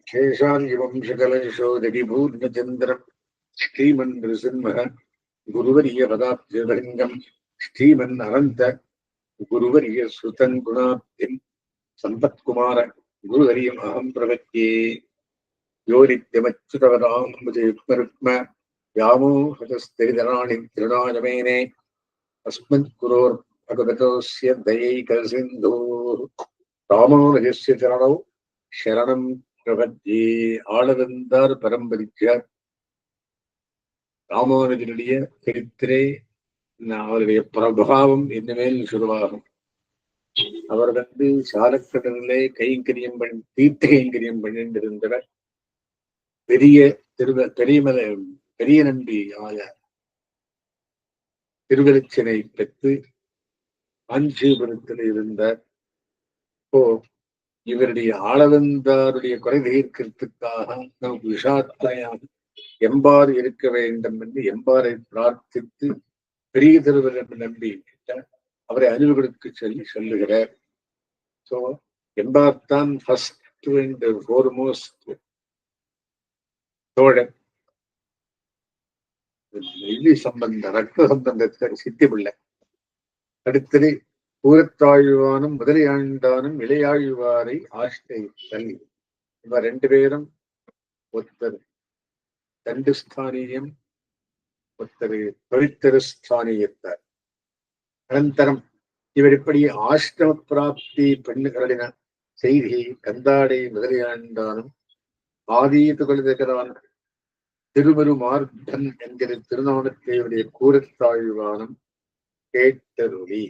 शेषाङ्गिवंशकलशोदविभूर्णचन्द्रम् श्रीमन्नृसिंह गुरुवर्यपदाब्जभृङ्गम् श्रीमन्ननन्त गुरुवर्यसुतम् गुणाब्धिम् सम्पत्कुमार गुरुवर्यम् अहम् प्रपद्ये। यो नित्यमच्युतपदाम्बुजयुग्मरुक्म व्यामोहतस्थिरिधराणि तृणायमेने अस्मद्गुरोर्भगवतोऽस्य दयैकसिन्धोः रामानुजस्य चरणौ शरणं பிரபத்தி. ஆளவந்தார் பரம்பரிச்சார் ராமானுஜனுடைய சரித்திரே அவருடைய பிரபாவம் இனிமேல் சுருவாகும். அவர் சாலக்கடலிலே கைங்கரியம் தீர்த்த கைங்கரியம் பண்ணிருந்தவர். பெரிய நம்பி ஆய திருவருச்சினை பெற்று காஞ்சிபுரத்தில் இருந்தார். இப்போ இவருடைய ஆளவந்தாருடைய குறை தீர்க்கிறதுக்காக நமக்கு விஷாத்திரையாக எம்பாறு இருக்க வேண்டும் என்று எம்பாரை பிரார்த்தித்து பெரிய திருவரம் நம்பி அவரை அறிவுகளுக்கு சொல்லி சொல்லுகிறார். சோ எம்பார் தான் ஃபர்ஸ்ட் அண்ட் ஃபோர்மோஸ்ட் தோழர். சம்பந்த ரத்த சம்பந்தத்தை சித்தி பிள்ளை. அடுத்தது பூரத்தாழ்வானும் முதலியாண்டானும் இளையாழ்வாரை ஆஷ்டை இவர் ரெண்டு பேரும் ஒருத்தர் தண்டுஸ்தானியம் ஒருத்தர் தொழிற்தருஸ்தானியத்தார். அனந்தரம் இவர் இப்படி ஆஷ்டம பிராப்தி பெண்ணுகளின செய்தி கந்தாடை முதலியாண்டானும் ஆதீது கொள்கிறான் திருமரு மார்த்தன் என்கிற திருநாமத்தையுடைய கூரத்தாழ்வானும் கேட்டருளி.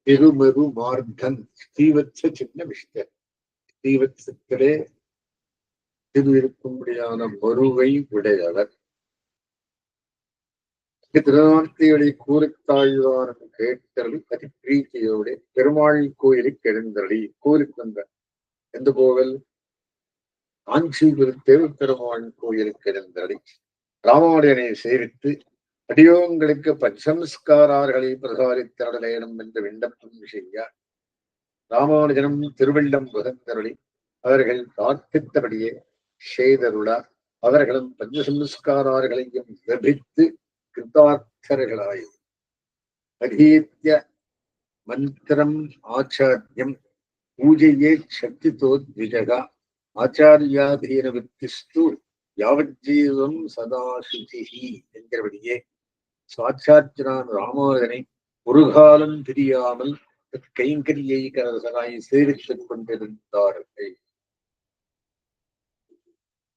திருமரு மார்த்தன் ஸ்ரீவத்ச சின்ன விஷ்ணர். ஸ்ரீவத்சத்திலே திரு இருக்கும்படியான மருவை உடையவர். திருநாமத்தையுடைய கூரத்தாழ்வானும் கேட்டருளி அதிப்பிரீத்தியோடு பெருமாள் கோயிலுக்கு எழுந்தருளி. கோயிலுக்கு வந்த எந்த கோவில்? காஞ்சிபுரம் தேவப்பெருமாள் கோயிலுக்கு எழுந்தருளி ராமானுஜனை சேவித்து அடியோங்களுக்கு பஞ்சம்ஸ்காரார்களை பிரசாரித்தருளேனும் என்று விண்ணப்பம் செய்ய ராமானுஜனும் திருவள்ளம் புகந்தருளி அவர்கள் பிரார்த்தித்தபடியே செய்தருள அவர்களும் பஞ்சசம்ஸ்காரார்களையும் லபித்து கிருத்தார்த்தர்களாய் அதீத்ய மந்திரம் ஆச்சாரியம் பூஜையே சக்திதோ த்விஜகா ஆச்சாரியாதீன வித்திஸ்து யாவஜீவம் சதாசுதி என்கிறபடியே சாட்சாத்ரான் ராமானுஜனை ஒரு காலம் தெரியாமல் கைங்கரியை கரசனாய் சேவித்துக் கொண்டிருந்தார்கள்.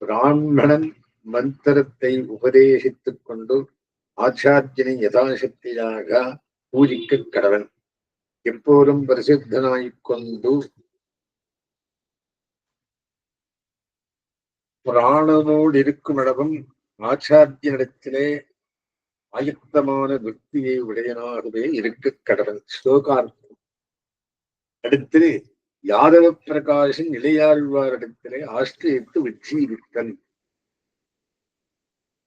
பிராமணன் மந்திரத்தை உபதேசித்துக் கொண்டு ஆச்சாரியனை யதாசக்தியாக பூஜிக்க கடவன். எப்போதும் பிரசித்தனாய்கொண்டு புராணமோடு இருக்கும் அளவும் ஆச்சாரியனிடத்திலே ஆயுக்தமான விற்பியை உடையனாகவே இருக்க கடவன். ஸ்லோகார்த்தம். அடுத்து யாதவ பிரகாசன் இளையாழ்வாரிடத்திலே ஆஷ்டியத்து விஜீவித்தன்.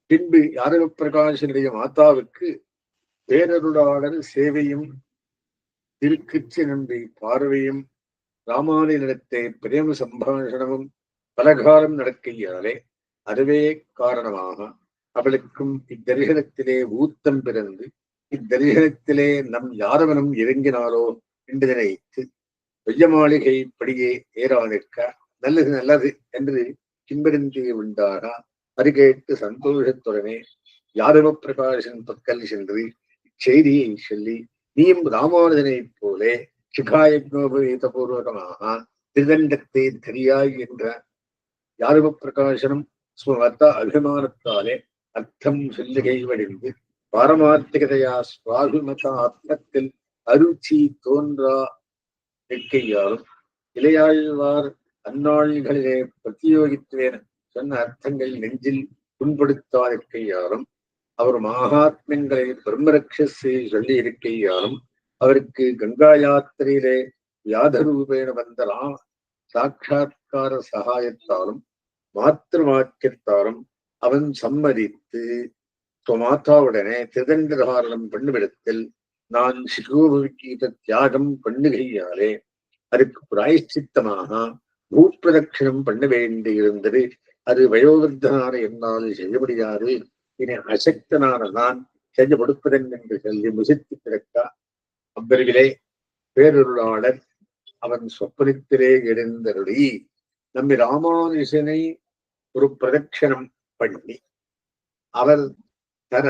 பின்பு யாதவ பிரகாசனுடைய மாதாவுக்கு பேரருளாளர் சேவையும் திருக்குச்சி நம்பி பார்வையும் ராமானுஜனிடத்தை பிரேம சம்பாஷணமும் பலகாலம் நடக்கையாலே அதுவே காரணமாக அவளுக்கும் இத்தரிசனத்திலே ஊத்தம் பிறந்து இத்தரிசனத்திலே நம் யாதவனும் இறங்கினாரோ என்று நினைத்து வெய்ய மாளிகை படியே ஏறாதிருக்க நல்லது நல்லது என்று கிம்பரிந்தியை உண்டாக அது கேட்டு சந்தோஷத்துடனே யாதவ பிரகாசன் பக்கல் சென்று இச்செய்தியை சொல்லி நீயும் ராமானுஜனைப் போலே சிகாயஜ்னோபூர்வகமாக திருதண்டத்தை தெரியாய் என்ற யாதவ பிரகாசனம் ஸ்வமர்த்த அபிமானத்தாலே அர்த்தம் சொல்லுகை வடிந்து பாரமார்த்திகதையா சுவாபிமத ஆத்மத்தில் அருச்சி தோன்றா நிற்கையாலும் இளையாழ்வார் அந்நாள்களிலே பிரத்தியோகித்துவேன் சொன்ன அர்த்தங்கள் நெஞ்சில் புண்படுத்தாதிருக்கையாலும் அவர் மகாத்மங்களை பிரம்மரக்ஷஸை சொல்லி இருக்கையாலும் அவருக்கு கங்கா யாத்திரையிலே வியாதரூபேன வந்தலாம் சாட்சா்கார சகாயத்தாலும் மாத்திருவாக்கியத்தாலும் அவன் சம்மதித்து மாதாவுடனே திருதண்டதாரணம் பண்ணுமிடத்தில் நான் சிகோபவிக்கீத தியாகம் பண்ணுகையாலே அதுக்கு பிராயஷ்சித்தமாக பூப்பிரதட்சிணம் பண்ண வேண்டியிருந்தது. அது வயோவர்த்தனான என்னால் செய்ய முடியாது, இனி அசக்தனான நான் செய்ய கொடுப்பதன் என்று சொல்லி முசித்து கிடக்கா. அவ்வருவிலே பேரொருளாளர் அவன் சொப்பனத்திலே எழுந்தருளி நம்மை ராமானுஜனை ஒரு பிரதட்சணம் பண்ணி அவர் தர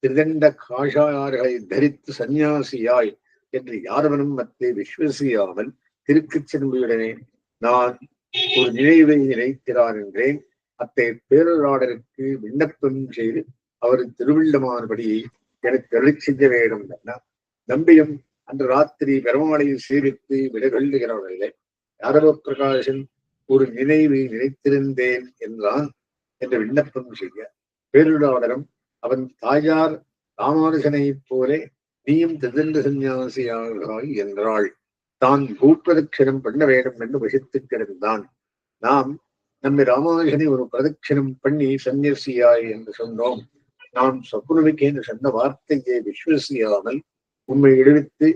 திருதண்ட காஷாயர்களை தரித்து சந்நியாசியாய் என்று யாரவனும் மத்தை விஸ்வசியாமல் திருக்குச் செல்வியுடனே நான் ஒரு நினைவை நினைக்கிறான் என்றேன். அத்தை பேரொருளாளருக்கு விண்ணப்பம் செய்து அவர் திருவிள்ளமானபடி எனக்கு அருள் செய்ய வேண்டும் என நம்பியும் அன்று ராத்திரி பெருமாளையில் சீரித்து விடைகொள்ளுகிறவர்களே யாதவ பிரகாசன் ஒரு நினைவை நினைத்திருந்தேன் என்றான் என்று விண்ணப்பம் செய்ய பேரொருளாளரும் அவன் தாயார் ராமானுஜனைப் போலே நீயும் திருதண்ட சந்நியாசியாகாய் என்றாள். தான் பூப்பிரதட்சிணம் பண்ண வேண்டும் என்று வசித்து கிடந்தான். நாம் நம்மை ராமானுஜனை ஒரு பிரதட்சிணம் பண்ணி சந்நியாசியாய் என்று சொன்னோம். நாம் சொப்புனவிக்கு என்று சொன்ன வார்த்தையை விஸ்வசியாமல் உண்மை இழுவித்து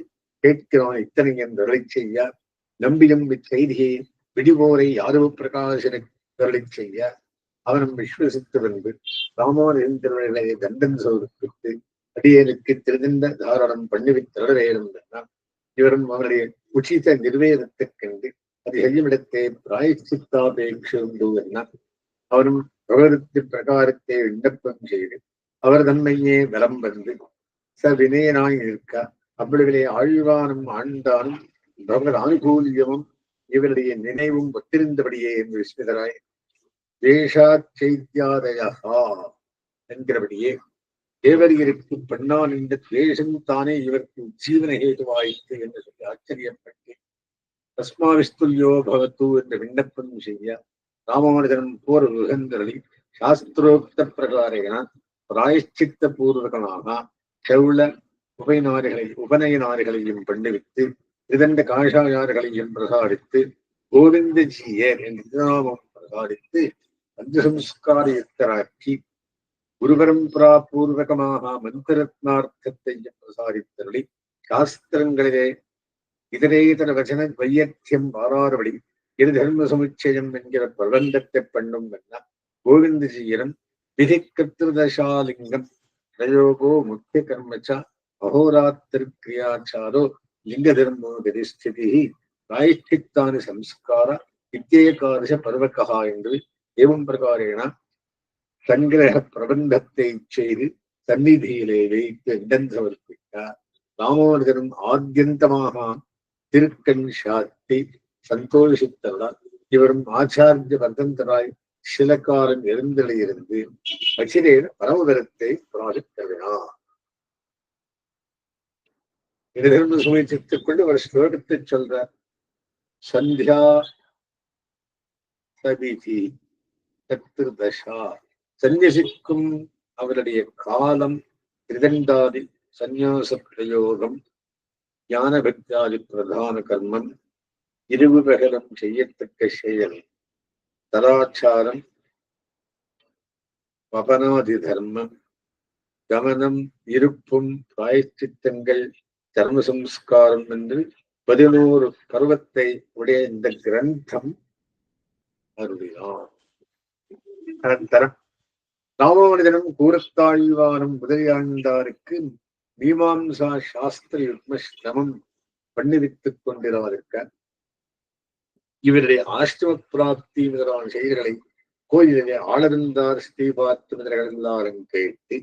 கேட்கிறான் இத்தனை என்று அருளை செய்ய நம்பியும் இச்செய்தியை விடிவோரை யாதவ பிரகாசனுக்கு அருளை செய்ய அவனும் விஸ்வசித்து வந்து ராமானுஜன் திருவள்ளுவரை தண்டன் சோதிப்பித்து அடியனுக்கு திருதண்ட தாரணம் பண்ணிவித்தர வேண்டும் என்றான். இவரும் அவருடைய உச்சித நிர்வேதத்தைக் கண்டு அது செய்யுமிடத்தை பிராயச்சித்தாபேட்சு என்ன அவரும் பிரவருத்தி பிரகாரத்தை விண்ணப்பம் செய்து அவர் தன்மையே வலம் வந்து வினயனாய் இருக்க அவ்வளவிலே ஆழ்வானும் ஆண்டானும் பகவத் ஆனுகூல்யமும் இவருடைய நினைவும் ஒத்திருந்தபடியே என்று விஸ்மிதராய் தேசாச்சைத்தியாதயா என்கிறபடியே தேவரியருக்கு பெண்ணான் என்ற துவேஷம் தானே இவருக்கு ஜீவன ஹேதுவாயிற்று என்று சொல்லி ஆச்சரியப்பட்டு தஸ்மாவிஸ்துல்யோ பவத்து என்று விண்ணப்பம் செய்ய ராமானுஜன் போர் உகந்தரளி சாஸ்திரோக்த பிரகாரேன பிராயஷ்சித்த பூர்வகமாக செவுள உபநயனாரிகளையும் பண்ணிவித்து திருதண்ட காஷாயார்களையும் பிரசாரித்து கோவிந்தஜியர் என்ற திருநாமம் பிரசாரித்து பஞ்சசம்ஸ்காரயுக்தராக்கி குருபரம்பரா பூர்வகமாக மந்திரத்னார்த்தத்தையும் பிரசாரித்தருளி சாஸ்திரங்களிலே இதரேதர வச்சன வையத்தியம் பாராறுபடி இரு தர்ம சமுச்சயம் என்கிற பிரபந்தத்தை பண்ணும் என்ன கோவிந்தஜீயனம் விதி கர்த்ததசாலிங்கம் பிரயோகோ முக்கிய கர்மச்ச அகோராத்திர கிரியாச்சாரோ லிங்க தர்மோ கதிஸ்திதி பிராயஷ்சித்தானி சம்ஸ்கார வித்யேகாதச பர்வகா என்று ஏவம் பிரகாரேன சங்கிரக பிரபந்தத்தை செய்து சந்நிதியிலே வைத்து இடம் சமர்ப்பித்தார். ராமானுஜனும் ஆத்யந்தமாக திருக்கண் சாத்தி சந்தோஷித்தவர். இவரும் ஆச்சாரிய பர்தந்தராய் சில காலம் எழுந்தளியிருந்து அச்சிரேன பரமதரத்தை பிராபித்தவினார். இதற்கு சுமைச்சித்துக் கொண்டு ஒரு ஸ்லோகத்தை சொல்றார். சந்தியா சபிதி தத்ருதசா சந்நியசிக்கும் அவருடைய காலம் திருதண்டாதி சந்நியாச பிரயோகம் ஞான பக்தியாதி பிரதான கர்மம் இருவு பகலம் செய்யத்தக்க செயல் தராச்சாரம் வபனாதி தர்மம் கமனம் இருப்பும் பிராயச்சித்தங்கள் தர்ம சம்ஸ்காரம் என்று 11 பருவத்தை உடைய இந்த கிரந்தம் அருளினார். அனந்தரம் ராமானுஜனும் கூரத்தாழ்வானும் முதலியாண்டாருக்கு மீமாம்சா சாஸ்திர யுக்ம சிரமம் பண்ணிவித்துக் கொண்டிருக்க இவருடைய ஆஷ்டம பிராப்தி முதலான செய்திகளை கோயிலிலே ஆளறிந்தார் ஸ்ரீபாத்து முதல்கள் எல்லாரும் கேட்டு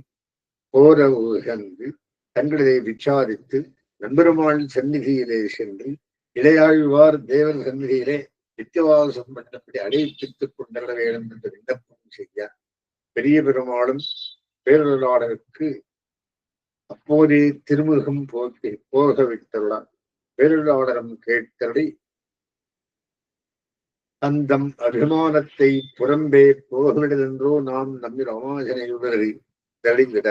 போர உகந்து தங்களை விசாரித்து நண்பெருமாள் சந்நிதியிலே சென்று இளையாழ்வார் தேவர் சந்நிதியிலே நித்தியவாசம் பண்ணபடி அடைப்பித்துக் கொண்டிட வேண்டும் என்று விண்ணப்பம் செய்ய பெரிய பெருமாளும் பேரொருளாளருக்கு அப்போதே திருமுகம் போக விட்டுள்ளார். பேரொருளாளரும் கேட்டபடி அந்தம் அபிமானத்தை புறம்பே போகவிடதென்றோ நாம் நம்பி ராமானுஜனை தழிவிட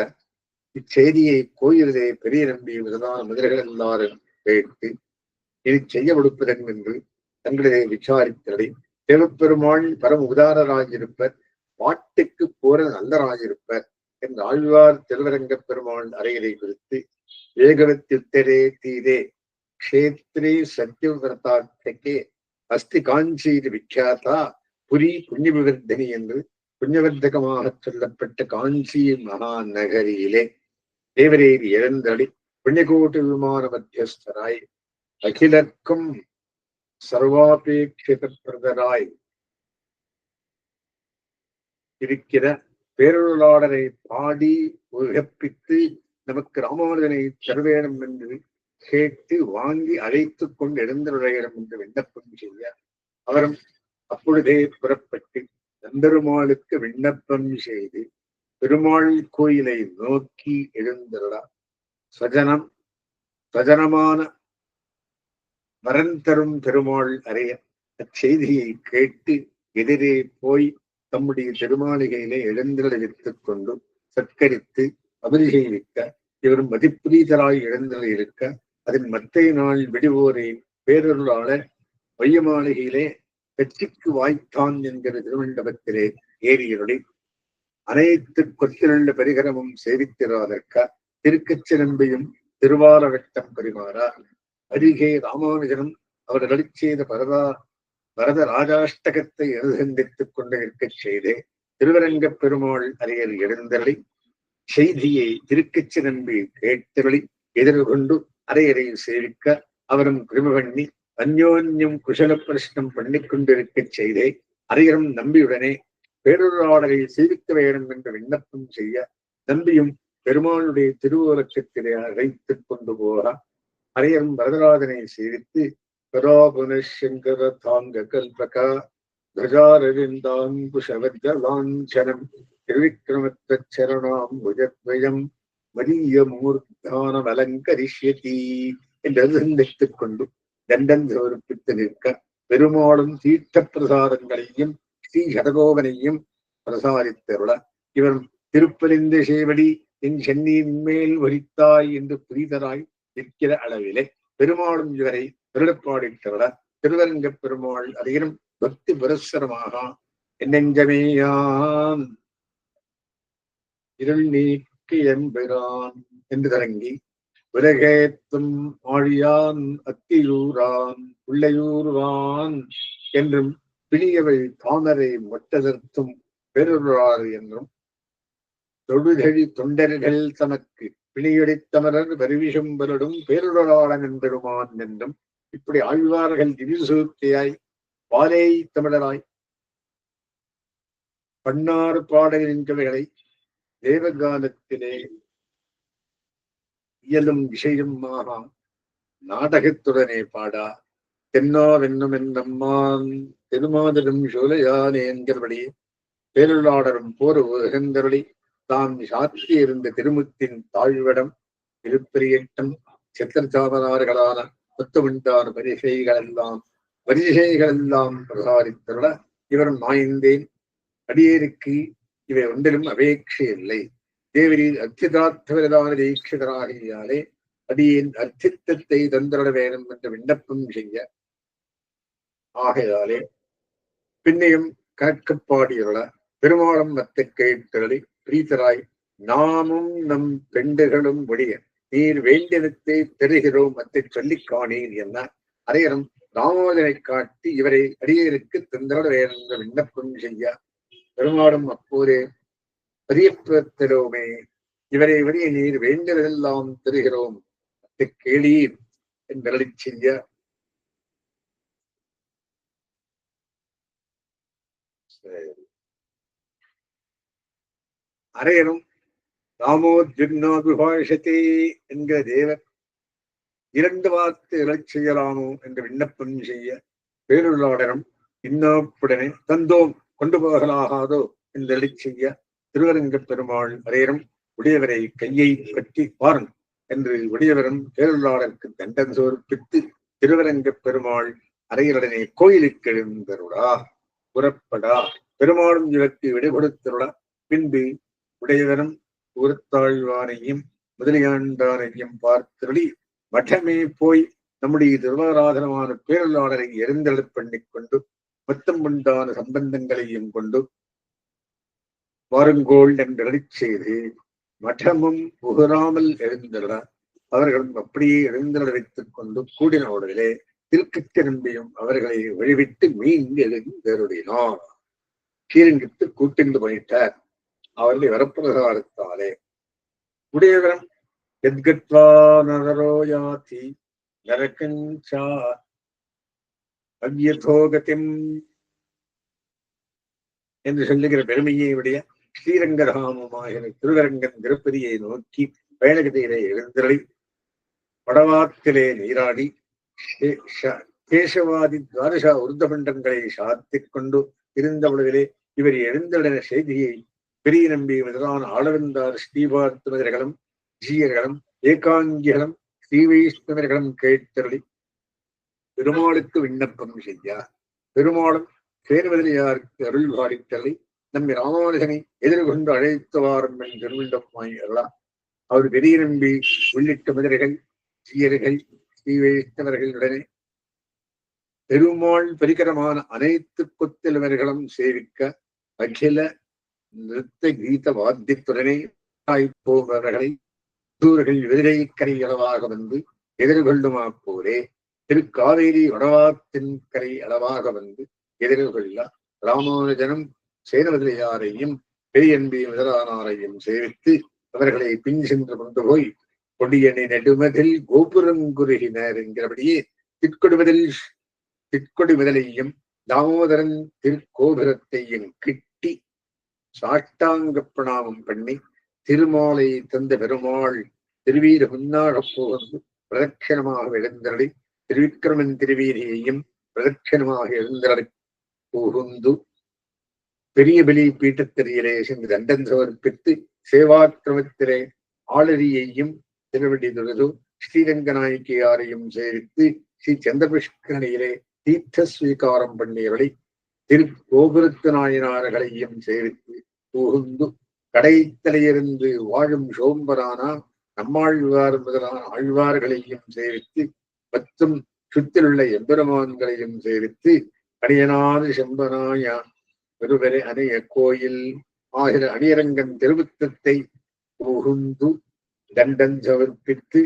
இச்செய்தியை கோயிலே பெரிய நம்பி முதலான முதல்கள் எல்லாரும் கேட்டு இனி செய்ய கொடுப்பதன் என்று தங்களை விசாரித்ததை தேவப்பெருமாள் பரம உதாரராயிருப்பர், பாட்டுக்கு போற நல்லராயிருப்பர் என்று ஆழ்வார் திருவரங்க பெருமாள் அறையிலை குறித்து ஏகவத்தித்தரே தீரே க்ஷேத்ரே சத்தியவிரதாக்கே அஸ்தி காஞ்சியில் விக்யாதா புரி புண்ணியவிவர்தனி என்று புண்ணியவர்த்தகமாக சொல்லப்பட்ட காஞ்சி மகாநகரியிலே தேவரேறி எழுந்தளி புண்ணியகோட்டி விமான மத்தியஸ்தராய் அகிலர்க்கும் சர்வாபேட்சித பிரதராய் இருக்கிற பேரொருளாளரை பாடி உகப்பித்து நமக்கு ராமானுஜனை தருவேணும் என்று கேட்டு வாங்கி அழைத்துக் கொண்டு எழுந்தருளையிடம் என்று விண்ணப்பம் செய்ய அவரும் அப்பொழுதே புறப்பட்டு நம்பெருமாளுக்கு விண்ணப்பம் செய்து பெருமாள் கோயிலை நோக்கி எழுந்தருளார். சஜனமான மரம் தரும் பெருமாள் அறைய அச்செய்தியை கேட்டு எதிரே போய் தம்முடைய திருமாளிகையிலே எழுந்தருளித்துக் கொண்டு சத்கரித்து அபிஷேகிக்க இவரும் மதிப்புரீதராய் எழுந்தருளிருக்க அதன் மற்ற நாள் விடுவோரை பேரருளாளர் மைய மாளிகையிலே கட்சிக்கு வாய்த்தான் என்கிற திருமண்டபத்திலே ஏறியருளி அனைத்து கொத்திலுள்ள பரிகரமும் சேவித்திராதற்க திருக்கச்சிலம்பையும் திருவாரவட்டம் பரிமாறார். அருகே ராமானுஜனும் அவர் அளிச் செய்த பரத ராஜாஷ்டகத்தை எழுதந்தித்துக் கொண்டு இருக்கச் செய்தே திருவரங்கப் பெருமாள் அறையர் எழுந்தருளி செய்தியை திருக்கச்சிலம்பி கேட்டருளி எதிர்கொண்டு அறையரை சேவிக்க அவரும் கிரும பண்ணி அந்யோன்யம் குசல பிரஷ்னம் பண்ணிக் கொண்டிருக்கச் செய்தே அறையரும் நம்பியுடனே பேரொருளாளரை சேவிக்க வேண்டும் என்று விண்ணப்பம் செய்ய நம்பியும் பெருமாளுடைய திருவோலக்கத்திலே அழைத்துக் கொண்டு போக அறையரும் வரதராஜனை சேவித்து பராபுனசங்கர தாங்க கல்பக கஜாரவிந்தாங்குஷவஜலாஞ்சனம் திருவிக்ரமத்தரணாம் புஜத்வயம் மதிய மூர்த்தானம் அலங்கரிஷ்யதி என்று சிந்தித்துக் கொண்டு தண்டன் சமர்ப்பித்து நிற்க பெருமாளும் தீர்த்த பிரசாதங்களையும் ஸ்ரீ சடகோபனையும் பிரசாரித்தருள இவர் திருப்பலிந்த சேவடி என் சென்னியின் மேல் வகித்தாய் என்று புரிதராய் நிற்கிற அளவிலே பெருமாளும் இவரை திருடப்பாடித்தருள திருவரங்கப் பெருமாள் அதிகம் பக்தி புரஸ்சரமாக என்னெஞ்சமேயான் இருள் நீக்கி எம்பெறான் என்று தொடங்கி உலகேத்தும் ஆழியான் அத்தியூரான் உள்ளையூரான் என்றும் பிணியவை தாமரை மொட்டதற்கும் பெருளாறு என்றும் தொழுதழி தொண்டர்கள் தமக்கு பிணியடித்தமரர் வருவிசம்பருடும் பேருளாளன் என்பெருமான் என்றும் இப்படி ஆழ்வார்கள் திவிசூர்த்தியாய் பாலை தமிழராய் பன்னாறு பாடலின் கவைகளை தேவகானத்திலே இயலும் விஷயமாக நாடகத்துடனே பாடா தென்னாவென்னும் என்னம்மான் திருமாதிரும் சோலையானே என்கிறபடி பேருளாளரும் போர் உகந்தருளி தாம் சாற்றி இருந்த திருமுத்தின் தாழ்வடம் திருப்பரியட்டம் சித்திரச்சாமனார்களான முத்தமிண்டான பரிசைகளெல்லாம் பிரசாரித்தருள இவரும் மாய்ந்தேன் அடியேருக்கு இவை ஒன்றிலும் அபேட்சை இல்லை. தேவரின் அர்த்திதார்த்தவிரதான தீட்சிதராகியாலே அடியின் அர்த்தித்தத்தை தந்தருட வேணும் என்ற விண்ணப்பம் செய்ய ஆகையாலே பின்னையும் கணக்கப்பாடியுள்ள பெருமாளும் மத்த கேட்டலை பிரீத்தராய் நாமும் நம் பெண்டுகளும் ஒழிய நீர் வேண்டியனத்தை பெறுகிறோம் மத்தை சொல்லிக் காணீர் என்ன அரையரும் ராமோதனை காட்டி இவரை அடியருக்கு தந்தருட வேணும் என்ற விண்ணப்பம் செய்ய பெருமாளும் அப்போதே பரியப்பெறுமே இவரை வழிய நீர் வேண்டதெல்லாம் தருகிறோம் கேளீர் என்பதை செய்ய அரையனும் ராமோத்யுக்னாபிபாஷத்தே என்கிற தேவர் 2 வார்த்தைகளை செய்யலாமோ என்று விண்ணப்பம் செய்ய பேருள்ளாளரும் இன்னப்புடனே தந்தோம் கொண்டு போகலாகாதோ என்று செய்ய திருவரங்கப் பெருமாள் அரையரும் உடையவரை கையை பற்றி பாருங்கள் என்று உடையவரும் பேருள்ளாளருக்கு தண்டன் சோர்ப்பித்து திருவரங்கப் பெருமாள் அரையருடனே கோயிலுக்கு எழுந்தருளா புறப்படா பெருமாளும் இவருக்கு விடை கொடுத்தருளா பின்பு உடையவரும் ஊரத்தாழ்வானையும் முதலியாண்டானையும் பார்த்தருளி மட்டமே போய் நம்முடைய திருவாராதனமான பேருள்ளாளரை எரிந்தெழப் பண்ணிக் கொண்டு மொத்தம் உண்டான சம்பந்தங்களையும் கொண்டு வாருங்கோள் என்று செய்து மட்டமும் புகராமல் எழுந்தருள அவர்களும் அப்படியே எழுந்தருள வைத்துக் கொண்டு கூடின உடனே திருக்கச் நம்பியும் அவர்களை வழிவிட்டு மீண்டு எழுந்தருளினார். கீரங்கிட்டு கூட்டிண்டு போயிட்டார். அவர்களை வரப்பிரகாரத்தாலே உடையவரம் எத்கத்வா நரோ யாதி நரகஞ்சா அவ்யதோகதிம் என்று சொல்லுகிற பெருமையை உடைய ஸ்ரீரங்கராமமாகிற திருவரங்கன் திருப்பதியை நோக்கி பயணகதியிலே எழுந்தருளி படவாத்திலே நீராடி கேசவாதி துவாரசா உருத்தபண்டங்களை சாத்திக் கொண்டு இருந்த பொழுதிலே இவர் எழுந்தருளின செய்தியை பெரிய நம்பி முதலான ஆளவந்தார் ஸ்ரீபார்த்தமர்களும் ஜீயர்களும் ஏகாங்கிகளும் ஸ்ரீவைஷ்ணவர்களும் கேட்டருளி பெருமாளுக்கு விண்ணப்பம் செய்யார். பெருமாளும் சேருவதிலையாருக்கு அருள் பாடித்தலை நம்பி ராமானுஜனை எதிர்கொண்டு அழைத்து வாரும் என் திருவிழமாய் அருளா. அவர் பெரிய நம்பி உள்ளிட்ட மதுரைகள் ஜீயர்கள் ஸ்ரீவைஷ்ணவர்களுடனே பெருமாள் பரிகரமான அனைத்து கொத்தலைவர்களும் சேவிக்க அகில நிறுத்த கீத வாத்தியத்துடனே போபவர்களை தூர்கள் விதிரை அளவாக வந்து எதிர்கொள்ளுமா போலே திருக்காவேரி வடவாத்தின் கரை அளவாக வந்து எதிர்கொள்ள ராமானுஜனும் சேனவதிலையாரையும் பெரியன்பி முதலானாரையும் சேவித்து அவர்களை பின் சென்று கொண்டு போய் கொடியணி நெடுமதில் கோபுரங்குருகினர் என்கிறபடியே திட்கொடி முதலையும் தாமோதரன் திருக்கோபுரத்தையும் கிட்டி சாஷ்டாங்க பிரணாமம் பண்ணி திருமாலை தந்த பெருமாள் திருவீர முன்னாகப் போகிறது பிரதட்சணமாக எழுந்தருளி திருவிக்கிரமன் திருவீரியையும் பிரதட்சணமாக எழுந்தருளி புகுந்து பெரிய பலி பீட்டத்திரையிலே சென்று தண்டன் சமர்ப்பித்து சேவாக்கிரமத்திலே ஆளரியையும் திருவடி தொழுது ஸ்ரீரங்கநாயக்கியாரையும் சேவித்து ஸ்ரீ சந்திரபுஷ்கரணியிலே தீர்த்த ஸ்வீகாரம் பண்ணியவளை திருக்கோபுரத்து நாயனார்களையும் சேவித்து புகுந்து கடைத்தலையிருந்து வாழும் சோம்பரானா நம்மாழ்வார் முதலான ஆழ்வார்களையும் சேவித்து மற்றும் சுற்றிலுள்ள எம்பெருமான்களையும் சேவித்து அணியனாறு செம்பனாயா பெருவரை அணைய கோயில் ஆகிற அணியரங்கன் திருவுத்தத்தை புகுந்து தண்டன் சமர்ப்பித்து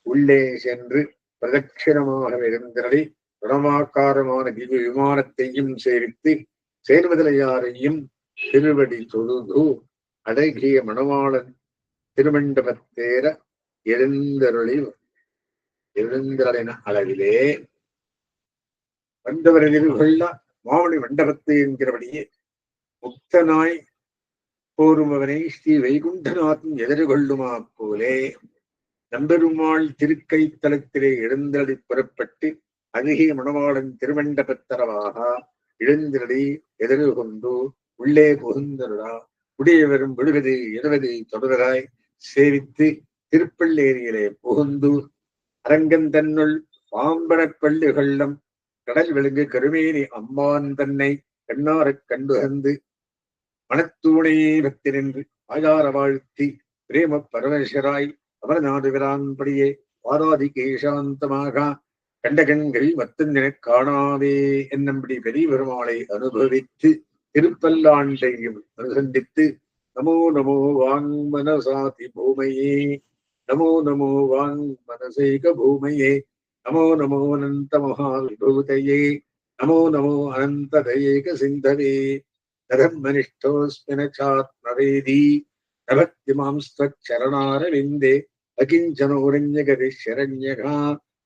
உள்ளே சென்று பிரதட்சிணமாக எழுந்தருளி குணமாக்காரமான திவ்ய விமானத்தையும் சேவித்து சேர்வதிலையாரையும் திருவடி தொழுது அழகிய மணவாளன் திருமண்டபத்தேர எழுந்தருளின அளவிலே வந்தவர் எதிர்கொள்ள மாமணி மண்டபத்தை என்கிறபடியே முக்தனாய் போருமவனை ஸ்ரீ வைகுண்டநாதன் எதிர்கொள்ளுமா போலே நம்பெருமாள் திருக்கை தலத்திலே எழுந்தருளி புறப்பட்டு அழகிய மணவாளன் திருமண்டபத்தரவாக எழுந்தருளி எதிர்கொண்டு உள்ளே புகுந்தருளா உடையவரும் விடுவது எழுவது தொடராய் சேவித்து திருப்பள்ளேரியிலே புகுந்து அரங்கன் தன்னுள் பாம்பனப் பள்ளிகள்ளம் கடல் விழுங்கு கருமேனி அம்மான் தன்னை கண்ணாரக் கண்டுகந்து மனத்தூணையே பக்தி நின்று ஆயார வாழ்த்தி பிரேம பரமேஸ்வராய் அமரநாடு விரான்படியே வாராதி கேசாந்தமாக கண்டகண்கள் மத்தந்தின காணாவே என்னம்படி பெரிய பெருமாளை அனுபவித்து திருப்பல்லாண்டையும் அனுசந்தித்து நமோ நமோ வாங் மனசாதி பூமையே நமோ நமோ வாங் மனசேக பூமையே நமோ நமோ அனந்த மகாவிபூதையே நமோ நமோ அனந்ததயேக சிந்தவே நதம்மனிஷ்டோஸ்மினச்சாத்மவேதி நபக்தி மாம்ஸ்வச்சரணாரவிந்தே அகிஞ்சனோரண்யகதி சரண்யகா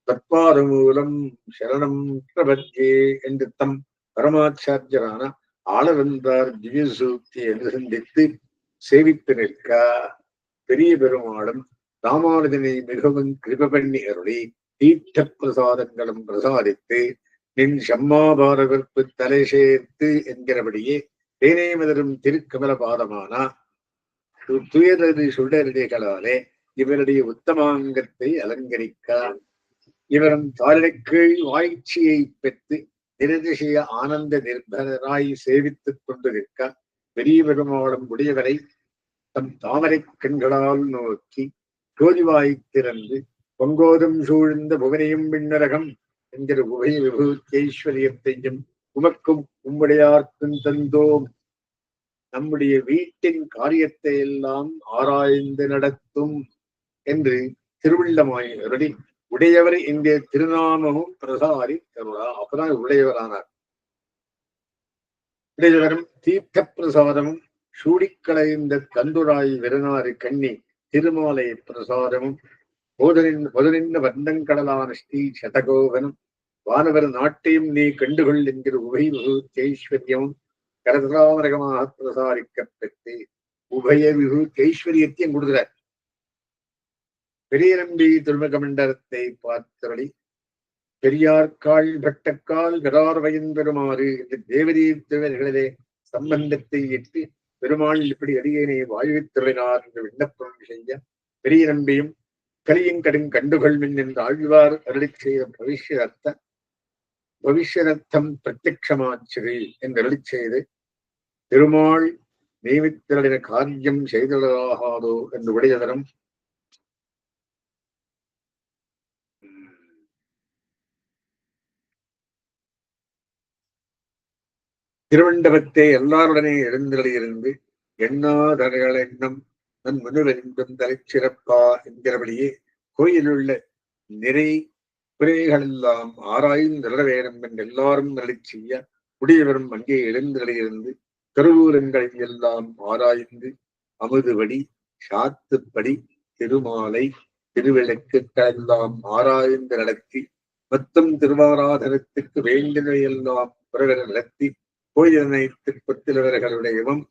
தற்பாதமூலம் சரணம் பிரபத்யே என்று தம் பரமாச்சாரியரான ஆளவந்தார் திவ்ய சூக்தியை அனுசந்தித்து சேவித்து நிற்க பெரிய பெருமாளும் ராமானுஜனை மிகவும் கிருப பண்ணி அருளி தீர்த்த பிரசாதங்களும் பிரசாதித்து நின் சம்மாபாரவிற்கு தலை சேர்த்து என்கிறபடியே தேனே மதரும் திருக்கமல பாதமான துயரது சுடரடிகளாலே இவருடைய உத்தமாங்கத்தை அலங்கரிக்க இவரும் தாளிடக்கீழ் வாய்ச்சியை பெற்று நிரதிசய ஆனந்த நிர்பராய் சேவித்துக் கொண்டு நிற்க பெரிய பெருமாளும் உடையவரை தம் தாமரை கண்களால் நோக்கி ஜோதிவாய் திறந்து பொங்கோதும் சூழ்ந்த புவனையும் விண்ணரகம் என்கிற உபய விபூத்தி ஐஸ்வர்யத்தையும் உமக்கும் உம்முடையார்க்கும் தந்தோம் நம்முடைய வீட்டின் காரியத்தை எல்லாம் ஆராய்ந்து நடத்தும் என்று திருவிள்ளமாய் அருளி உடையவர் இந்த திருநாமமும் பிரசாரி தருளா. அப்பதான் உடையவரானார். உடையவரும் தீர்த்த பிரசாதமும் சூடிக்களைந்த தந்துராய் விருநாறு கண்ணி திருமாலை பிரசாதமும் பொதனின் வந்தங்கடலான ஸ்ரீ சதகோகனும் வானவர் நாட்டையும் நீ கண்டுகொள் என்கிற உபயவிபூத்தைஸ்வர்யமும் கரதராமரகமாக பிரசாரிக்கப்பட்டு உபய விபூத்தைஸ்வரியத்தையும் கொடுக்கிறார். பெரிய நம்பி துர்மகமண்டலத்தை பார்த்தவழி பெரியார்கால் பட்டக்கால் கரார் வயன்பெறுமாறு என்று தேவதீர் திருவர்களிலே சம்பந்தத்தை இட்டு பெருமாள் இப்படி அடியேனை வாழ்வித்துறையினார் என்று விண்ணப்பம் செய்ய பெரிய நம்பியும் கலியும் கடும் கண்டுகொள்மின் என்று ஆழ்வார் அருளி செய்த பவிஷ்யரத்தம் பிரத்யமாச்சு என்று அருளி செய்து திருமாள் நியமித்தலின காரியம் செய்தலாகாதோ என்று உடையதரம் திருவண்டபத்தை எல்லாருடனே எழுந்தருளியிருந்து எண்ணாதரைகள் எண்ணம் நன் முன்னுவென்றும் தலைச்சிறப்பா என்கிறபடியே கோயிலுள்ள நிறை குறைகளெல்லாம் ஆராய்ந்து நிறவேறும் என்று எல்லாரும் நலி செய்ய உடையவரும் அங்கே எழுந்தருளியிருந்து கருவூலங்களை எல்லாம் ஆராய்ந்து அமுதுபடி சாத்துப்படி திருமாலை திருவிளக்குகளெல்லாம் ஆராய்ந்து நடத்தி மொத்தம் திருவாராதனத்துக்கு வேண்டினையெல்லாம் பிறகு நடத்தி கோயிலனை திருப்பத்திலவர்களுடையவும்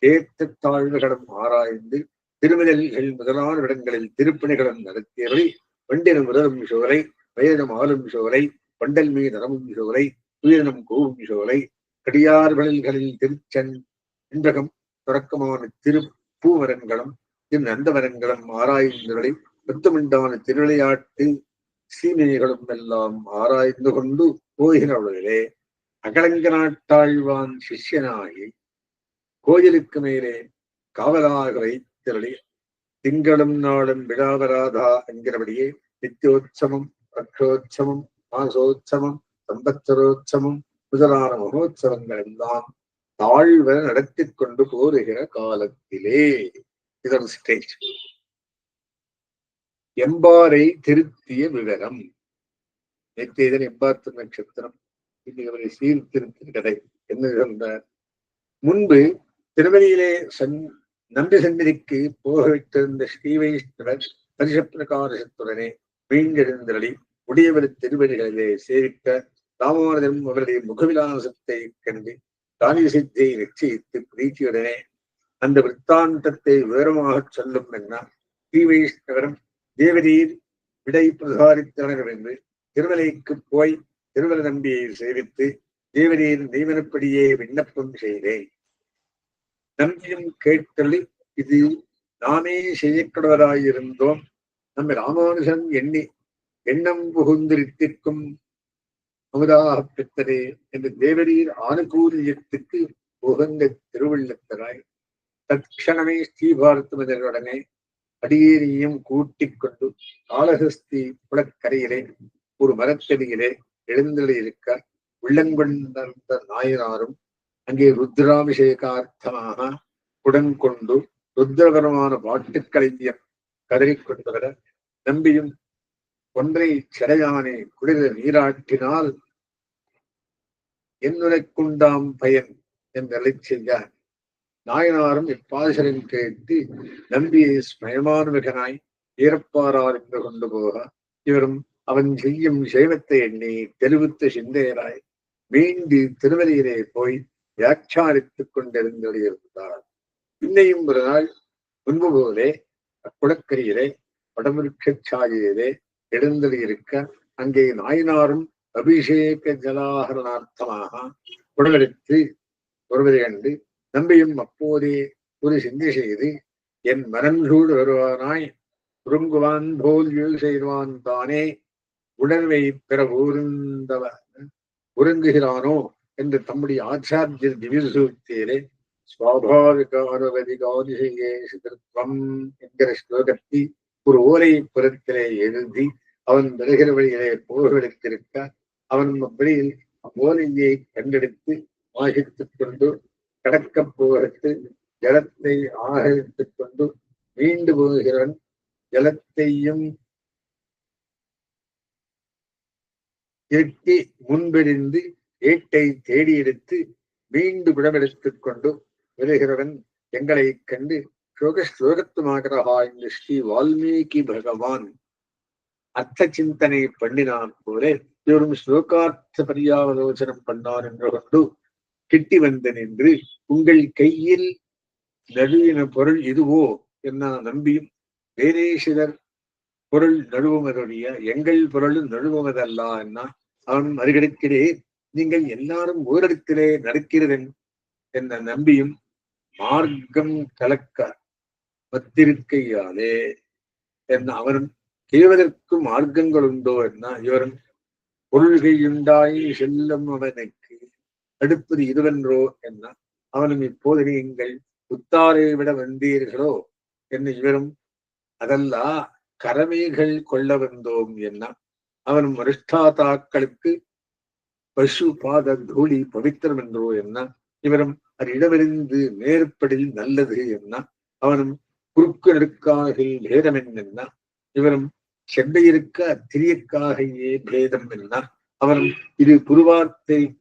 ஏற்ற தாழ்வுகளும் ஆராய்ந்து திருமணல்கள் முதலான இடங்களில் திருப்பணிகளும் நடத்தியவை வண்டினம் உதவும் சோலை வயதம் ஆளும் சோலை பண்டல் மீதனமும் சோலை உயிரினம் கோவும் சோலை கடியார்களில் திருச்சன் இன்பகம் தொடக்கமான திருப்பூமரங்களும் நந்தவரங்களும் ஆராய்ந்தவர்களை மொத்தமுண்டான திருவிளையாட்டு சீமைகளும் எல்லாம் ஆராய்ந்து கொண்டு போகிறவர்களே அகலங்க நாட்டாழ்வான் சிஷ்யனாகி கோயிலுக்கு மேலே காவலாக வைத்தருளி திங்களும் நாளும் விழாவராதா என்கிறபடியே நித்தியோத்சவம் பக்ஷோத்சவம் மாசோத்சவம் சம்பத்சரோத்சவம் முதலான மகோத்சவங்கள் எல்லாம் தாழ்வ நடத்தி கொண்டு போருகிற காலத்திலே இதன் ஸ்டேஜ். எம்பாரை திருத்திய விவரம். நேற்றைய எம்பார்த்த நட்சத்திரம் இன்னைக்கு அவரை சீர்திருத்திய கதை என்ன சொன்னார். முன்பு திருவதியிலே நம்பி சந்நிதிக்கு போக வைத்திருந்த ஸ்ரீ வைஷ்ணவர் பரிசப்பிரகாரத்துடனே மீண்டெழுந்தருளி உடையவர் திருவடிகளிலே சேவிக்க ராமானுஜரும் அவருடைய முகவிலாசத்தை கண்டு காரியசித்தை நிச்சயித்து பிரீத்தியுடனே அந்த விற்த்தாந்தத்தை விவரமாக சொல்லும் என்ன ஸ்ரீ வைஷ்ணவரும் தேவதீர் விடை பிரசாரித்தனர் என்று திருமலைக்கு போய் திருவல நம்பியை சேவித்து தேவதீர் நியமனப்படியே விண்ணப்பம் செய்தேன். நம்பியும் கேட்டலி இது நாமே செய்யக்கூடவராயிருந்தோம். நம்ம ராமானுஜன் எண்ணம் புகுந்திருத்திற்கும் அமுதாக பெற்றதே என்று தேவரீர் ஆனுகூலியத்துக்கு உகந்த திருவள்ளத்தராய் தட்சணமே ஸ்ரீபாரத்துமதனுடனே அடியேறியும் கூட்டிக் கொண்டு காளஹஸ்தி குளக்கரையிலே ஒரு மரத்தடியிலே எழுந்தளியிருக்க உள்ளங்கொண்ட நாயனாரும் அங்கே ருத்ராபிஷேகார்த்தமாக உடன் கொண்டு ருத்ரகரமான பாட்டுக்கலைஞர் கதறிக்கொண்டவர நம்பியும் ஒன்றை சடையானே குளிர நீராட்டினால் என்னுரைக்குண்டாம் பயன் என்று செய்ய நாயனாரும் இப்பாசரின் கேட்டு நம்பியை ஸ்மயமானுமிகனாய் ஈரப்பாரார் என்று கொண்டு போக இவரும் அவன் செய்யும் சைவத்தை எண்ணி தெளிவுத்த சிந்தையராய் மீண்டு திருவதியிலே போய் வியாக்கியானித்துக் கொண்டிருந்தார். இன்னையும் ஒரு நாள் முன்பு போலே அக்குளக்கரியிலே வடமுருட்சாயிலே எழுந்தளியிருக்க அங்கே நாயனாரும் அபிஷேக ஜலாகரணார்த்தமாக குடலெடுத்து ஒருவரை கண்டு நம்பியும் அப்போதே ஒரு சிந்தை செய்து என் மனஞ்சூடு வருவானாய் உருங்குவான் போல் இழு செய்வான் தானே உணர்வை பெற உறங்குகிறானோ என்று தம்முடைய ஆச்சாரியர் திவ்யசூக்தியிலே ஸ்வாபாவிகாரவதிகாதிசையே சிதத்வம் என்கிற ஸ்லோகத்தை ஒரு ஓலை புறத்திலே எழுதி அவன் வருகிற வழியிலே போகெடுத்திருக்க அவன் வழியில் ஓலையை கண்டெடுத்து வாகித்துக் கொண்டு கடக்கப் போகிறது ஜலத்தை ஆகரித்துக் கொண்டு மீண்டு போகிறவன் ஜலத்தையும் எட்டி முன்பெறிந்து ஏட்டை தேடி எடுத்து மீண்டும் விடமெடுத்துக் கொண்டு வருகிறவன் எங்களை கண்டு ஸ்லோகத்துமாகிறஹா என்று ஸ்ரீ வால்மீகி பகவான் அர்த்த சிந்தனை பண்ணினான் போல இவரும் ஸ்லோகார்த்த பரியாவலோசனம் பண்ணார் என்று கொண்டு கிட்டி வந்து நின்று உங்கள் கையில் நடுவின பொருள் இதுவோ என்ன நம்பியும் வேறே சிலர் பொருள் நழுவுவதுடைய எங்கள் பொருள் நழுவுவதல்ல என்ன அவன் அருகடுக்கிறே நீங்கள் எல்லாரும் ஓரிடத்திலே நடக்கிறதன் என்ன நம்பியும் மார்க்கம் கலக்க மத்திருக்கையாலே என்ன அவரும் செய்வதற்கு மார்க்கங்கள் உண்டோ என்ன இவரும் பொருள்கையுண்டாய் செல்லும் அவனுக்கு அடுப்பது இதுவென்றோ என்ன அவனும் இப்போது நீங்கள் புத்தாரை விட வந்தீர்களோ என்ன இவரும் அதல்ல கரமைகள் கொள்ள வந்தோம் என்ன அவனும் அனுஷ்டாதாக்களுக்கு பசு பாத தூளி பவித்திரம் என்றோ என்ன இவரும் அது இடமிருந்து நேர்படில் நல்லது என்ன அவனும் குறுக்கு நெடுக்காகில் பேதம் என்ன இவரும் செவ்வையிருக்க திரியக்காகையே பேதம் என்ன அவனும் இது புதுவார்த்தை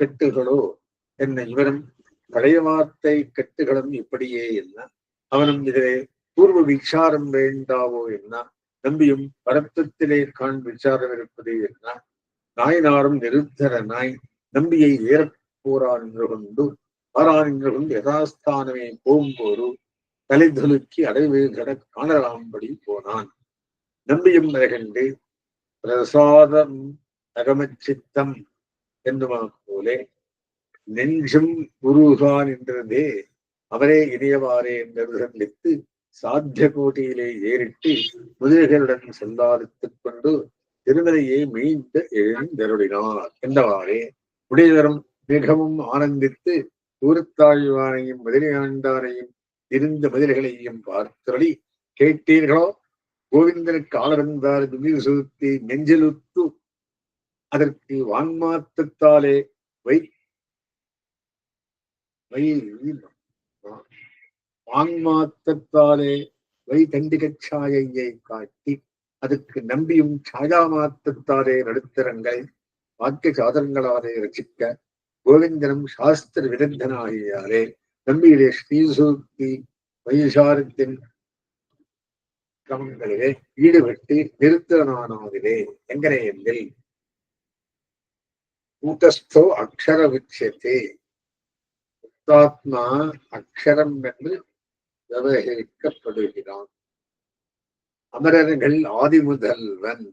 கட்டுகளோ என்ன இவரும் பழைய வார்த்தை கட்டுகளும் இப்படியே என்ன அவனும் இதிலே பூர்வ விசாரம் வேண்டாவோ என்ன நம்பியும் பரத்தத்திலே காண் விசாரம் இருப்பது என்ன நாயனாரும் நிருத்தர நாய் நம்பியை ஏறப்போரான் என்று கொண்டு ஆரான் என்று கொண்டு யதாஸ்தானமே போகும்போது தலைதுலுக்கி அடைவு கட காணலாம்படி போனான் நம்பியும் மரகண்டு பிரசாதம் அகமச்சித்தம் என்னுமா போலே நெஞ்சும் உருகான் என்றதே அவரே இணையவாரே என்று சந்தித்து சாத்திய கோட்டியிலே ஏறிட்டு முதல்களுடன் செல்லாதித்துக் கொண்டு திருமலையை மீண்டு எழுந்தருளினார் என்றவாறே உடையவரும் மிகவும் ஆனந்தித்து ஊரத்தாழ்வானையும் முதலியாண்டாரையும் இருந்த முதல்களையும் பார்த்தருளி கேட்டீர்களோ கோவிந்தனுக்கு ஆளவந்தார் துணிவு சுத்தி நெஞ்சிலுத்து அதற்கு வான்மாத்தத்தாலே வான்மாத்தத்தாலே தண்டிகச்சாயையை காட்டி அதுக்கு நம்பியும் சாயா மாத்தத்தாலே நடுத்தரங்கள் வாக்கிய சாதனங்களாலே ரசிக்க கோவிந்தனும் சாஸ்திர விருத்தனாகியாரே நம்பியுடைய ஸ்ரீசூக்தி வைசாரத்தின் கிரமங்களிலே ஈடுபட்டு நிறுத்தனானதிலே எங்கனையில் கூட்டஸ்தோ அக்ஷர விட்சத்தே முக்தாத்மா அக்ஷரம் என்று விவகரிக்கப்படுகிறான் அமரர்கள் ஆதி முதல்வன்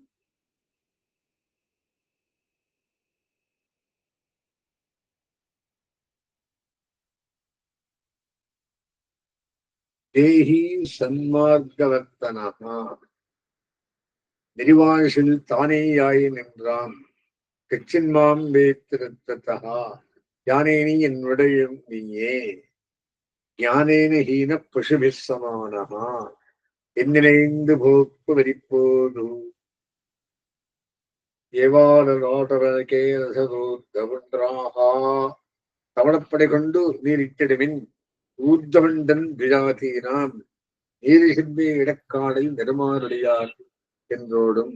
தேஹி சன்மார்க்கவர்த்தனா நெறிவாழ்சில் தானேயாய் நின்றான் கச்சின்மாம் வேத்திருத்ததா ஞானேனி என்னுடைய நீயே ஞானேன ஹீன பசுபிஸ் சமானஹா என்னிணைந்து போக்கு வரிப்போது ஏவாளோட்டரகேரசதோத்தவன்றாகா தவணப்படை கொண்டு நீரிட்டிடுவின் ஊர்தவண்டன் விஜாதீனாம் நீரிசிம்பே இடக்காடில் நெடுமாறுடையார் என்றோடும்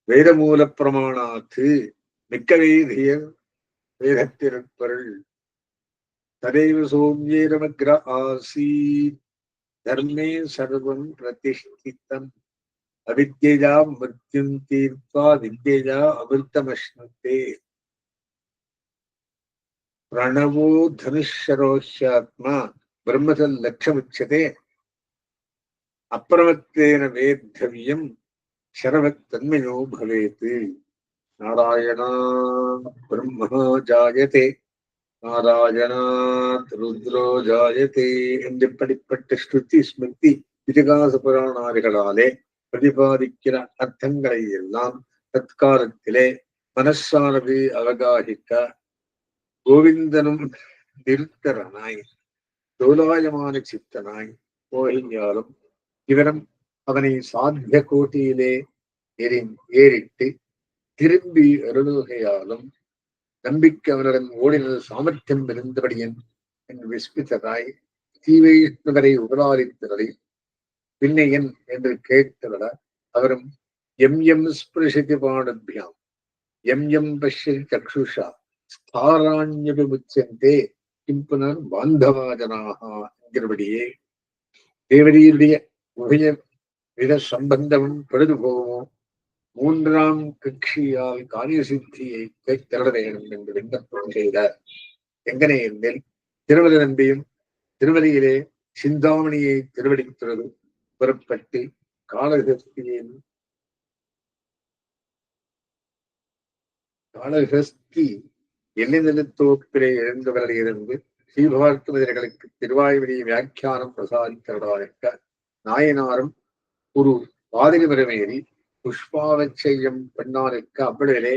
வேதமூல பிரமாணாத்து மிக்க வேதியர் வேதத்திருப்பருள் ததைவ சோம்யேரமக்ர ஆசீத் தர்மே சர்வம் பிரதிஷ்டிதம் அவித்யா மிருத்யும் தீர்த்வா வித்யா அமிர்தமஷ்ணுதே பிரணவோ தனுஷரோஹ்யாத்மா பிரம்மதல் லட்சமுச்சதே அப்பிரமத்தேன வேத்தவியம் சரவத் தன்மையோ பவேத் நாராயணா பிரம்மா ஜாயதே நாராயணாத் ருத்ரோ ஜாயதே என்று படிப்பட்ட ஸ்ருதி ஸ்மிருதி இதிகாச புராணாதிகளாலே பிரதிபாதிக்கிற அர்த்தங்களை எல்லாம் தற்காலத்திலே மனசானது அவகாசிக்க கோவிந்தனும் நிருத்தரனாய் தோலாயமான சித்தனாய் போகின்றாலும் இவரும் அவனை சாத்திய கோட்டியிலே ஏறிட்டு திரும்பி அருளுகையாலும் நம்பிக்கை அவனுடன் ஓடினது சாமர்த்தியம் இருந்தபடியன் என்று விஸ்மித்ததாய் தீவைஷ்ணவரை உபராரித்ததை பின்னையன் என்று கேட்டவர அவரும் எம் ஸ்பிருஷதி பாடபியாம் எம் எம் பஷ்ய சக்ஷுஷா ஸ்தாராண்யபிமுச்சந்தே கிம்புனர் பாந்தவாஜனாக என்கிறபடியே தேவரீருடைய உபய வித சம்பந்தமும் பொழுது போவோம் மூன்றாம் கட்சியால் காரிய சித்தியை திரள வேண்டும் என்று விண்ணப்பம் செய்தார். எங்கனே என்னில் திருவதி நம்பியும் திருவதியிலே சிந்தாமணியை திருவடித்துறது புறப்பட்டு காளகஸ்தி எல்லை நிலத்தோப்பிலே எழுந்தவர்கள் இருந்து ஸ்ரீபார்த்தவர்களுக்கு திருவாய்மொழி வியாக்கியானம் பிரசாதிக்கிறதாக நாயனாரும் ஒரு வாதிரி மரமேறி புஷ்பாவச்செய்யும் பெண்ணானுக்கு அவ்வளவிலே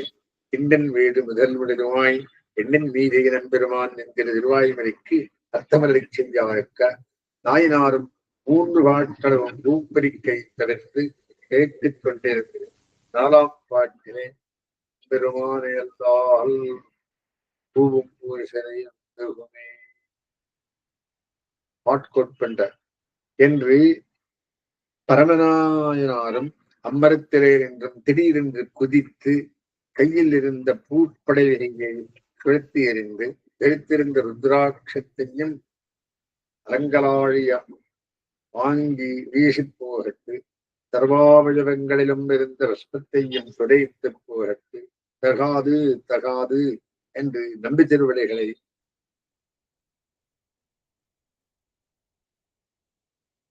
கிண்டன் வீடு முதல் விடுவாய் எண்ணன் மீது நம்பெருமான் என்கிற திருவாய்மொழிக்கு அர்த்தமலை செஞ்சார்க்க நாயனாரும் 3 பாட்களவும் பூப்பரிக்கை தவிர்த்து கேட்டுக் கொண்டிருந்தது. 4ஆம் பாட்டிலே பெருமானை அல்லால் பூவும் பூசனை பாட்கொட்பண்ட என்று பரமநாயனாரும் அம்பரத்திலே என்றும் திடீரென்று குதித்து கையில் இருந்த பூப்படையை சுழத்தி எறிந்து எடுத்திருந்த ருத்ராட்சத்தையும் அலங்கலாழிய வாங்கி வீசி போகட்டு சர்வாவயவங்களிலும் இருந்த ரஷ்மத்தையும் துடைத்து போகட்டு தகாது தகாது என்று நம்பி திருவிடைகளை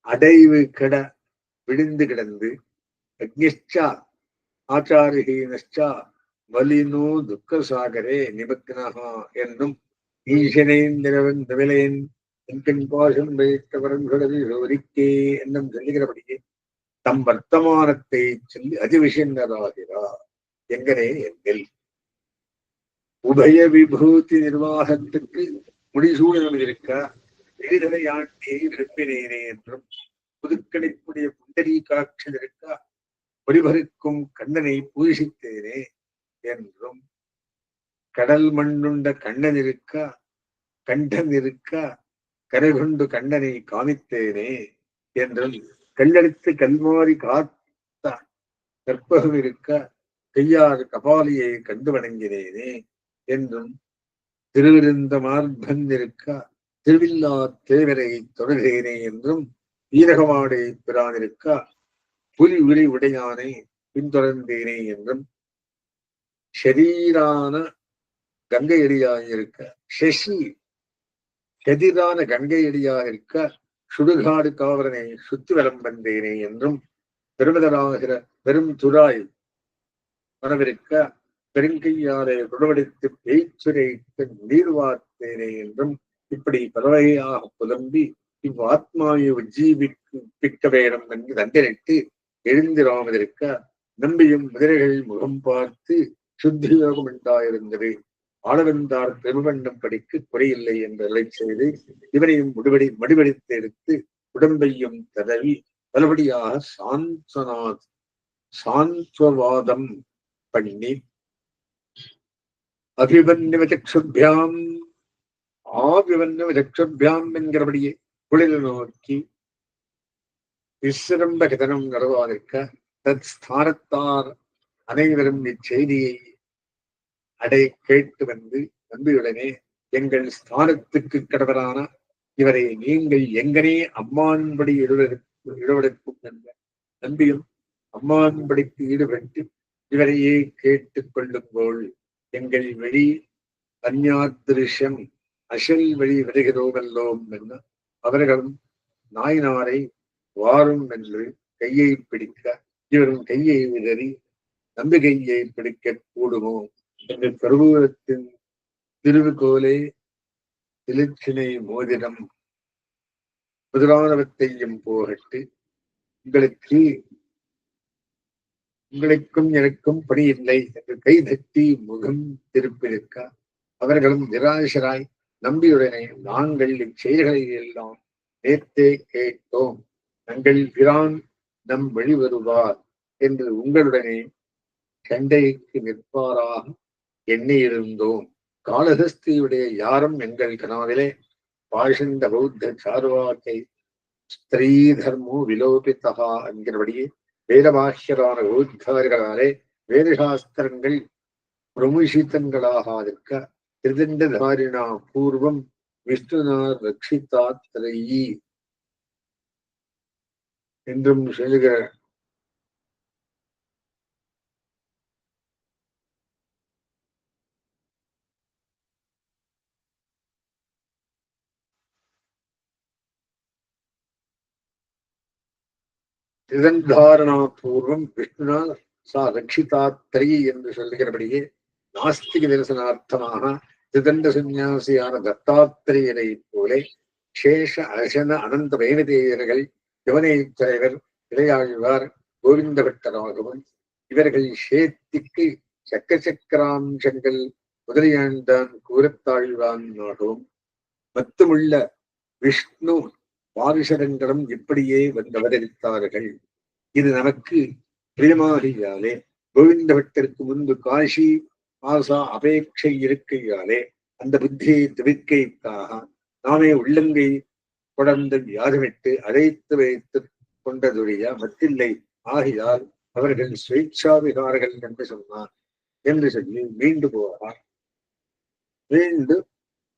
அடைவு கெட விழுந்து கிடந்து அக்னிஷ்டா ஆச்சாரஹீனஷ்டா வலினோ துக்கசாகரே நிபக்னஹா என்னும் ஈசனேன் நிறவன் தமிழேன் என்கின் பாசம் வைத்தவரன்களது ஒரிக்கே என்னும் சொல்லுகிறபடியே தம் வர்த்தமானத்தை சொல்லி அதிவிஷயராகிறார். எங்கனே என்னில் உபய விபூதி நிர்வாகத்துக்கு முடிசூழல் இருக்க எதிரலையாண்டியை விரும்பினேனே என்றும் புதுக்கணிப்புடைய புண்டரி காட்சியில் இருக்க ஒளிபருக்கும் கண்ணனை பூஷித்தேனே என்றும் கடல் மண்ணுண்ட கண்ணன் இருக்க கண்டன் இருக்க கரைகொண்டு கண்ணனை காமித்தேனே என்றும் கல்லெடுத்து கல்மாறி காத்த கற்பகம் இருக்க கையாறு கபாலியை கண்டு வணங்கினேனே என்றும் திருவிருந்த மார்பன் இருக்க திருவில்லா தேவரை தொடர்கிறேனே என்றும் வீரகமாடை பிரான் இருக்க புலி உரி உடையானை பின்தொடர்ந்தேனே என்றும் ஷரீரான கங்கையடியாயிருக்க சசி எதிரான கங்கையடியாயிருக்க சுடுகாடு காவலனை சுத்தி வலம் வந்தேனே என்றும் பெருமிதராகிற பெரும் துராய் மனவிருக்க பெருங்கையாரை குடவடித்து பேச்சுரைத்து நீர் வார்த்தேனே என்றும் இப்படி பலவகையாக புலம்பி இவ்வாத்மாவை உஜ்ஜீவிக்க வேணும் என்று தண்டனிட்டு எழுந்திராமதிருக்க நம்பியும் குதிரைகள் முகம் பார்த்து சுத்தியோகம் உண்டாயிருந்தது. ஆளவந்தார் பெருவண்ணம் படிக்கு குறையில்லை என்று செய்து இவரையும் மடிவடித்து எடுத்து உடம்பையும் தடவி பலபடியாக சாந்த்வவாதம் பண்ணி அபிமன்யவச்சக்ஷுபியாம் ஆபிமன்யவச்சக்ஷுபியாம் என்கிறபடியே குளிர் நோக்கி விசிரம்ப கதனம் நடவாதிருக்க தத் ஸ்தானத்தார் அனைவரும் இச்செய்தியை அடை கேட்டு வந்து நம்பியுடனே எங்கள் ஸ்தானத்துக்கு கடவரான இவரை நீங்கள் எங்கனே அம்மான்படி ஈடுபடுத்தும் என்ற நம்பியும் அம்மான்படிக்கு ஈடுபட்டு இவரையே கேட்டுக் கொள்ளும்போல் எங்கள் வெளி அந்யாதிருஷம் அசல் வழி வருகிறோமல்லோம் என அவர்களும் நாயனாரை வாரும் என்று கையை பிடிக்க இவரும் கையை விதறி நம்பிக்கையை பிடிக்க கூடுமோ என்று கருவூலத்தின் திருவுகோலை இலச்சினை மோதிரம் முதலானவற்றையும் போகட்டு உங்களுக்கும் எனக்கும் பணி இல்லை என்று கைதட்டி முகம் திருப்பியிருக்க அவர்களும் நிராசராய் நம்பியுடனே நாங்கள் இச்செயல்களை எல்லாம் நேர்த்தே கேட்டோம், தங்கள் பிரான் நம் வழி வருவார் என்று உங்களுடனே சண்டைக்கு நிற்பாராக எண்ணியிருந்தோம். காளஹஸ்தியுடைய யாரும் எங்கள் கனாவிலே பாஷண்ட பௌத்த சார்வாக்கை ஸ்திரீ தர்மோ விலோபித்தகா என்கிறபடியே வேதபாஷ்யரான பௌத்தர்களாலே வேதசாஸ்திரங்கள் பிரமுஷித்தங்களாகாதிருக்க திருதண்டதாரிணா பூர்வம் விஷ்ணுனா ரட்சிதாத்ரயி என்றும் சொல்லுகிற திருதந்தாரணா பூர்வம் விஷ்ணுனா சா ரட்சிதாத்ரயி என்று சொல்லுகிறபடியே நாஸ்திக தரிசனார்த்தமாக திருதண்ட சந்நியாசியான தத்தாத்திரேயனை போலே சேஷ அசன அனந்த வைணதேயர்கள் யவனை தலைவர் இளையாழ்வார் கோவிந்த பட்டராகவும் இவர்கள் சேத்திக்கு சக்க சக்கராம்சங்கள் முதலியாண்டான் கூறத்தாழ்வானாகவும் மத்துமுள்ள விஷ்ணு பாரிஷரங்களும் இப்படியே வந்து அவதரித்தார்கள். இது நமக்கு பிரியமாகியாலே கோவிந்த பட்டருக்கு முன்பு காஷி ஆசா அபேட்சை இருக்கையாலே அந்த புத்தியை தவிர்க்கைக்காக நாமே உள்ளங்கை கொடர்ந்து வியாதமிட்டு அழைத்து வைத்து கொண்டதுடைய மத்தில்லை. ஆகையால் அவர்கள் சுவேட்சாவிகாரர்கள் என்று சொன்னார் என்று சொல்லி மீண்டு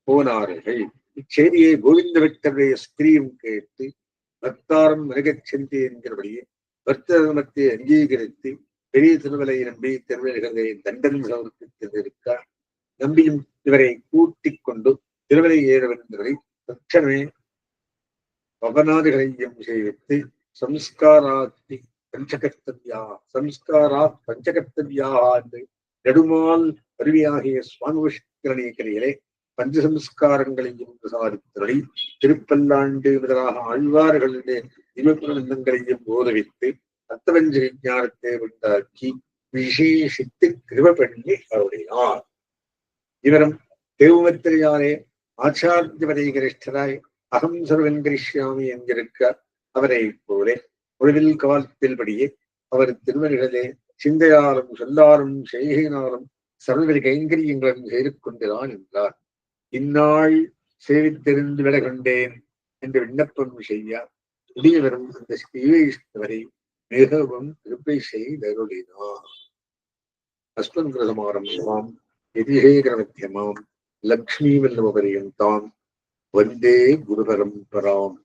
போனார்கள். இச்செய்தியை கோவிந்த பக்தருடைய ஸ்திரீயும் கேட்டு பக்தாரம் மிருகச்சந்தி என்கிறபடியே பக்தர்மத்தை அங்கீகரித்து பெரிய திருவலை நம்பி திருவள்களை தண்டன் சமர்ப்பித்திருக்க நம்பியும் இவரை கூட்டிக் கொண்டு திருவலை ஏறவென்றதை தட்சணமே பவனாதிகளையும் செய்வித்து சம்ஸ்காராத்தி பஞ்சகர்த்தவியா என்று நெடுமால் அருவியாகிய சுவாமிஷ்கரணிகளிலே பஞ்சசம்ஸ்காரங்களையும் பிரசாரித்தபடி திருப்பல்லாண்டு முதலாக ஆழ்வார்களுடைய திவப்பிரபந்தங்களையும் போதவித்து அர்த்தவஞ்ச விஞ்ஞானத்தை உண்டாக்கி விசேஷித்து கிருப பண்ணி அருளினார். இவரும் தேவமத்திரையாரே ஆச்சாரியவரை கிரிஷ்டராய் அகம் சர்வன் கரிஷ்யாமி என்கிருக்க அவரை போலே ஒழிவில் காலத்தில் படியே அவர் திருமணிகளே சிந்தையாலும் சொல்லாரும் செய்கையினாலும் சர்வரி கைங்கரியங்களும் செய்து கொண்டிறான் என்றார். இந்நாள் சேவித்திருந்து விட கொண்டேன் என்று விண்ணப்பம் செய்ய முடியவரும் அந்த ஸ்ரீவைஷ்ணவரை மிகவும் கிருப்பை செய்தருளினார். அஸ்மத்கிருதமாரம்பமாம் யதிஹேகரமத்தியமாம் லக்ஷ்மீவல்லபரியந்தாம் வந்தே குரு பரம்பராம்.